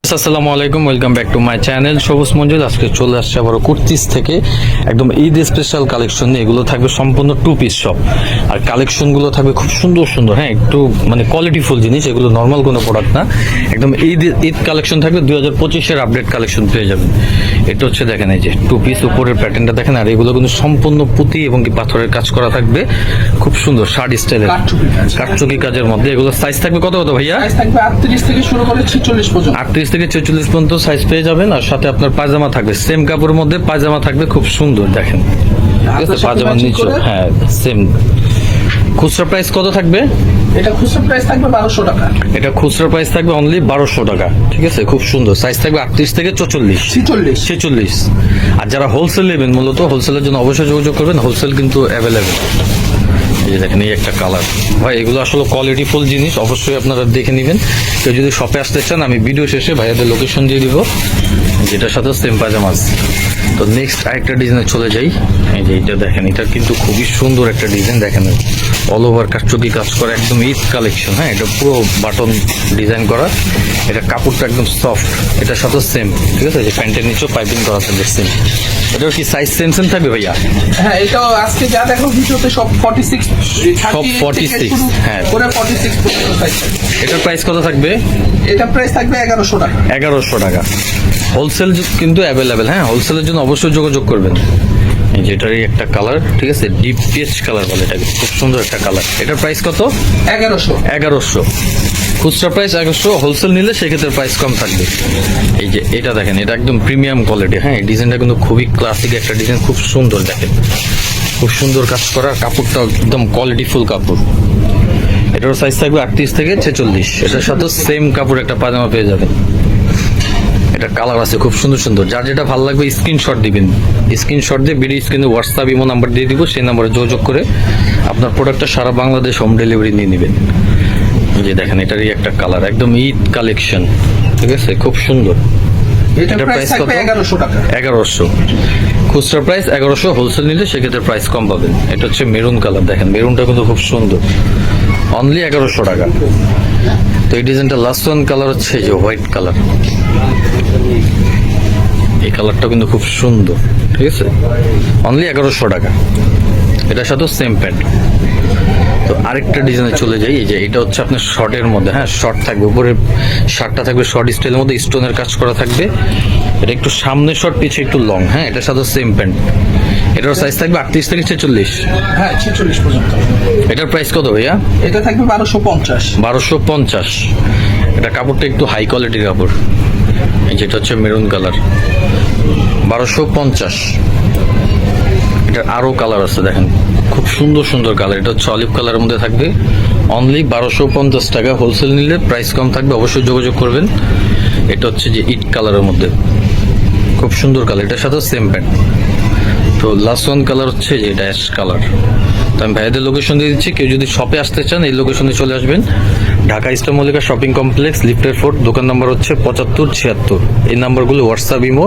আসসালামু আলাইকুম, welcome back to my channel সবুজ মঞ্জুল। আজকে চলে আসছে আবার কুর্তিস থেকে একদম ঈদ স্পেশাল কালেকশন নিয়ে। এগুলো থাকবে সম্পূর্ণ টু পিস সব, আর কালেকশনগুলো থাকবে খুব সুন্দর সুন্দর। হ্যাঁ, একটু মানে কোয়ালিটিফুল জিনিস, এগুলো নর্মাল কোনো প্রোডাক্ট না। একদম ঈদ কালেকশন থাকবে, 2025-এর আপডেট কালেকশন পেয়ে যাবেন। এটা হচ্ছে দেখেন, এই যে টু পিস উপরের প্যাটার্নটা দেখেন, আর এগুলো কিন্তু সম্পূর্ণ পুঁতি এবং কি পাথরের কাজ করা থাকবে, খুব সুন্দর শার্ট স্টাইলের কাটচুকি কাজের মধ্যে। এগুলো সাইজ থাকবে কত কত ভাইয়া? সাইজ থাকবে 38 থেকে শুরু করে 46 পর্যন্ত। 38 থেকে 46 পর্যন্ত সাইজ পেয়ে যাবেন। আর সাথে আপনার পায়জামা থাকবে, সেম কাপড়ের মধ্যে পায়জামা থাকবে, খুব সুন্দর দেখেন। ঠিক আছে, পায়জামার নিচে হ্যাঁ সেম। খুচরা প্রাইস কত থাকবে? এটা খুচরা প্রাইস থাকবে 1200 টাকা। এটা খুচরা প্রাইস থাকবে অনলি 1200 টাকা। ঠিক আছে, খুব সুন্দর। সাইজ থাকবে 38 থেকে 46। আর যারা হোলসেল নেবেন, মূলত হোলসেলের জন্য অবশ্যই যোগাযোগ করবেন, হোলসেল কিন্তু অ্যাভেলেবেল। এই যে দেখেন, এই একটা কালার ভাই, এগুলো আসলে কোয়ালিটিফুল জিনিস, অবশ্যই আপনারা দেখে নেবেন। কেউ যদি শপে আসতে চান, আমি ভিডিও শেষে ভাইয়াদের লোকেশন দিয়ে দিব, যেটার সাথে সেম পায়জামা আছে। তো নেক্সট আরেকটা ডিজাইনে চলে যাই। এই যে এটা দেখেন, এটা কিন্তু খুবই সুন্দর একটা ডিজাইন। দেখেন অল ওভার কাটচুকি কাজ করা, একদম ঈদ কালেকশন। হ্যাঁ, এটা পুরো বাটন ডিজাইন করা। এটা কাপড়টা একদম সফট, এটার সাথে সেম। ঠিক আছে, যে প্যান্টের নিচেও পাইপিং করা থাকবে সেম। এটার কি সাইজ সেম থাকবে ভাইয়া? হ্যাঁ, এটাও আজকে যা দেখো ভিডিওতে সব 46, সব 46, হ্যাঁ করে 46 পর্যন্ত সাইজ থাকবে। এটার প্রাইস কত থাকবে? এটা প্রাইস থাকবে 1100 টাকা। 1100 টাকা। হোলসেল কিন্তু অ্যাভেলেবেল। হ্যাঁ, হোলসেলের জন্য অবশ্যই যোগাযোগ করবেন। এই যে এটারই একটা কালার, ঠিক আছে, ডিপ পেস্ট কালার বলে এটাকে, খুব সুন্দর একটা কালার। এটার প্রাইস কত? 1100। খুচরা প্রাইস 1100, হোলসেল নিলে সেক্ষেত্রে প্রাইস কম থাকবে। এই যে এটা দেখেন, এটা একদম প্রিমিয়াম কোয়ালিটি। হ্যাঁ, এই ডিজাইনটা কিন্তু খুবই ক্লাসিক একটা ডিজাইন, খুব সুন্দর দেখেন, খুব সুন্দর কাজ করা। কাপড়টা একদম কোয়ালিটিফুল কাপড়। এটার সাইজ থাকবে 38 থেকে 46। এটার সাথে সেম কাপড় একটা পায়জামা পেয়ে যাবেন। এটা কালার আছে খুব সুন্দর সুন্দর। যার যেটা ভালো লাগবে স্ক্রিনশট দিবেন, স্ক্রিনশট দিয়ে ভিডিও স্ক্রিনে হোয়াটসঅ্যাপ ইমো নাম্বার দিয়ে দিব, সেই নাম্বারে যোগাযোগ করে আপনার প্রোডাক্টটা সারা বাংলাদেশ হোম ডেলিভারি নিয়ে নেবেন। যে দেখেন, এটারই একটা কালার, একদম ঈদ কালেকশন। ঠিক আছে, খুব সুন্দর। এটার প্রাইস কত? 1100 টাকা। 1100 খুচরা প্রাইস 1100, হোলসেল নিলে সেক্ষেত্রে প্রাইস কম পাবেন। এটা হচ্ছে মেরুন কালার, দেখেন মেরুনটা কিন্তু খুব সুন্দর, অনলি 1100 টাকা। তো এই ডিজাইনটা লাস্ট ওয়ান কালার হচ্ছে এই যে হোয়াইট কালার। এই কালারটা কিন্তু খুব সুন্দর। ঠিক আছে, অনলি 1100 টাকা। এটার সাথে সেম প্যান্ট। তো আরেকটা ডিজাইনে চলে যাই। এই যে এটা হচ্ছে আপনার শর্টের মধ্যে। হ্যাঁ, শর্ট থাকবে, উপরে শার্টটা থাকবে শর্ট স্টাইলের মধ্যে, স্টোনের কাজ করা থাকবে। এটা একটু সামনে শর্ট, পিছে একটু লং। হ্যাঁ, এটার সাথে সেম প্যান্ট। এটার সাইজ থাকবে 38 থেকে 46। হ্যাঁ, 46 পর্যন্ত। এটার প্রাইস কত ভাইয়া? এটা থাকবে 1250। 1250। এটা কাপড়টা একটু হাই কোয়ালিটির কাপড়। এই যেটা হচ্ছে মেরুন কালার, 1250। এটার আরো কালার আছে দেখেন, খুব সুন্দর সুন্দর কালার। এটা হচ্ছে অলিভ কালারের মধ্যে থাকবে, অনলি 1250 টাকা। হোলসেল নিলে প্রাইস কম থাকবে, অবশ্যই যোগাযোগ করবেন। এটা হচ্ছে যে ইট কালারের মধ্যে, খুব সুন্দর কালার। এটার সাথে সেম প্যান্ট। তো লাস্ট ওয়ান কালার হচ্ছে যে এটা অ্যাশ কালার। তো আমি ভাইয়াদের লোকেশন দিয়ে দিচ্ছি, কেউ যদি শপে আসতে চান এই লোকেশনে চলে আসবেন। Dhaka Easter Mallika shopping complex, লিফটের 4, দোকান নাম্বার হচ্ছে 7576। এই নাম্বারগুলো হোয়াটসঅ্যাপ ইমো।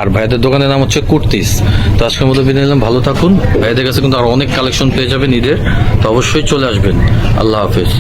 আর ভাইয়াদের দোকানের নাম হচ্ছে কুর্তিস। তো আজকের মতো বিদায় নিলাম, ভালো থাকুন। ভাইয়াদের কাছে কিন্তু আরো অনেক কালেকশন পেয়ে যাবেন ঈদের, তো অবশ্যই চলে আসবেন। আল্লাহ হাফেজ।